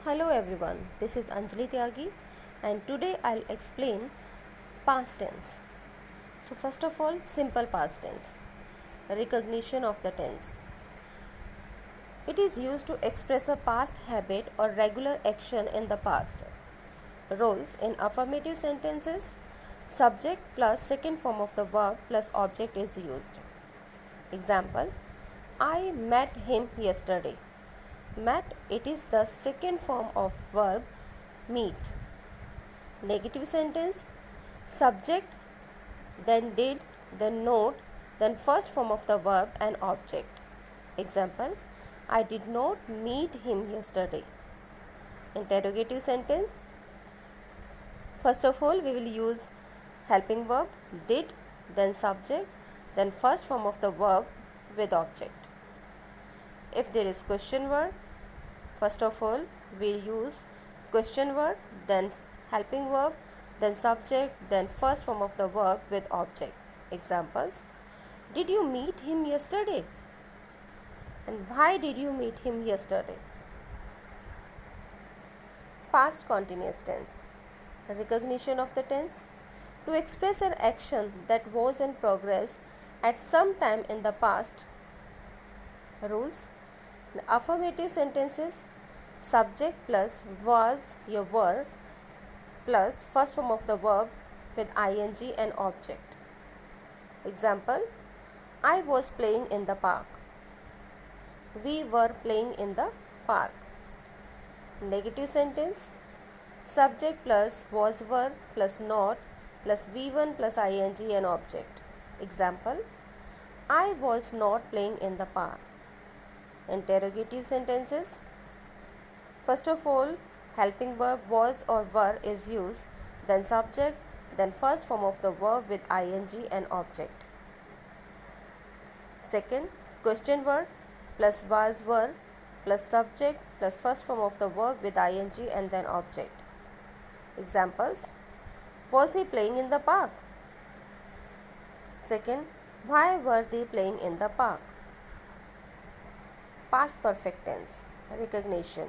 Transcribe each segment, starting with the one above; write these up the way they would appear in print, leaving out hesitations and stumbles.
Hello everyone, this is Anjali Tyagi and today I'll explain past tense. So, first of all, simple past tense, recognition of the tense. It is used to express a past habit or regular action in the past. Roles in affirmative sentences, subject plus second form of the verb plus object is used. Example, I met him yesterday. Met, it is the second form of verb meet. Negative sentence, subject, then did, then note, then first form of the verb and object. Example, I did not meet him yesterday. Interrogative sentence, first of all we will use helping verb did, then subject, then first form of the verb with object. If there is question word, first of all we use question word, then helping verb, then subject, then first form of the verb with object. Examples, did you meet him yesterday? And why did you meet him yesterday? Past continuous tense, recognition of the tense, to express an action that was in progress at some time in the past. Rules, affirmative sentences, subject plus was your were plus first form of the verb with ing and object. Example, I was playing in the park. We were playing in the park. Negative sentence, subject plus was were plus not plus v1 plus ing and object. Example, I was not playing in the park. Interrogative sentences, first of all helping verb was or were is used, then subject, then first form of the verb with ing and object. Second, question word plus was were plus subject plus first form of the verb with ing and then object. Examples, was he playing in the park? Second, why were they playing in the park? Past perfect tense, recognition.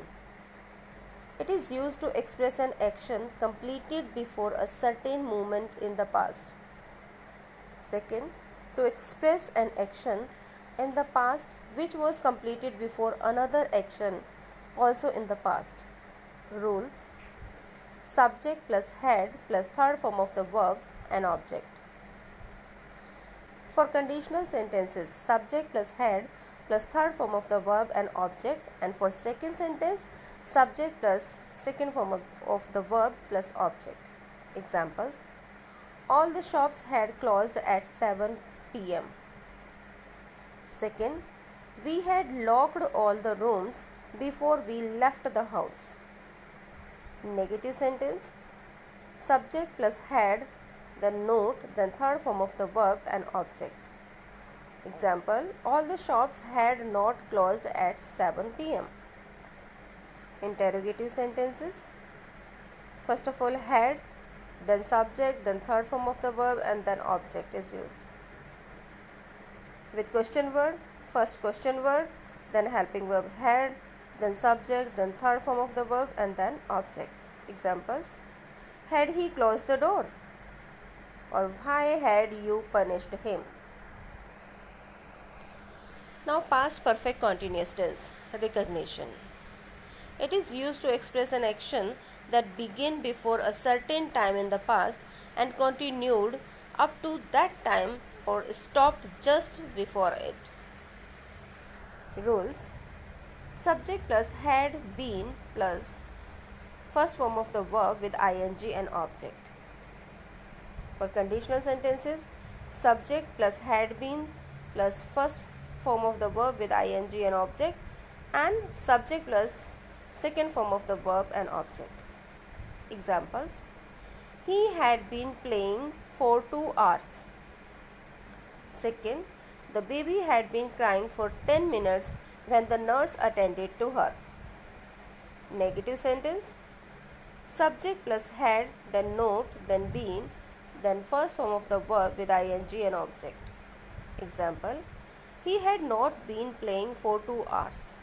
It is used to express an action completed before a certain moment in the past. Second, to express an action in the past which was completed before another action also in the past. Rules, subject plus had plus third form of the verb and object. For conditional sentences, subject plus had plus third form of the verb and object, and for second sentence, subject plus second form of the verb plus object. Examples, all the shops had closed at 7 p.m. Second, we had locked all the rooms before we left the house. Negative sentence, subject plus had, then note, then third form of the verb and object. Example, all the shops had not closed at 7 p.m. Interrogative sentences, first of all had, then subject, then third form of the verb and then object is used. With question word, first question word, then helping verb had, then subject, then third form of the verb and then object. Examples, had he closed the door? Or why had you punished him? Now past perfect continuous tense, recognition. It is used to express an action that began before a certain time in the past and continued up to that time or stopped just before it. Rules, subject plus had been plus first form of the verb with ing and object. For conditional sentences, subject plus had been plus first form of the verb with ing and object, and subject plus second form of the verb and object. Examples, he had been playing for 2 hours. Second, the baby had been crying for 10 minutes when the nurse attended to her. Negative sentence, subject plus had, then note, then been, then first form of the verb with ing and object. Example, he had not been playing for 2 hours.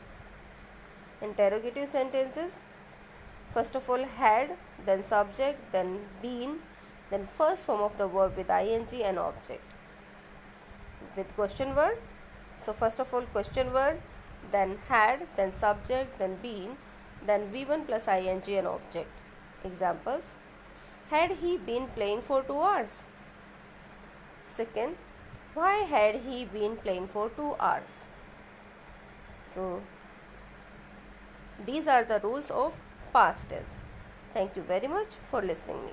Interrogative sentences, First of all, had, then subject, then been, then first form of the verb with ing and object. With question word, so first of all question word, then had, then subject, then been, then V1 plus ing and object. Examples: had he been playing for 2 hours? Second, why had he been playing for 2 hours? So these are the rules of past tense. Thank you very much for listening me.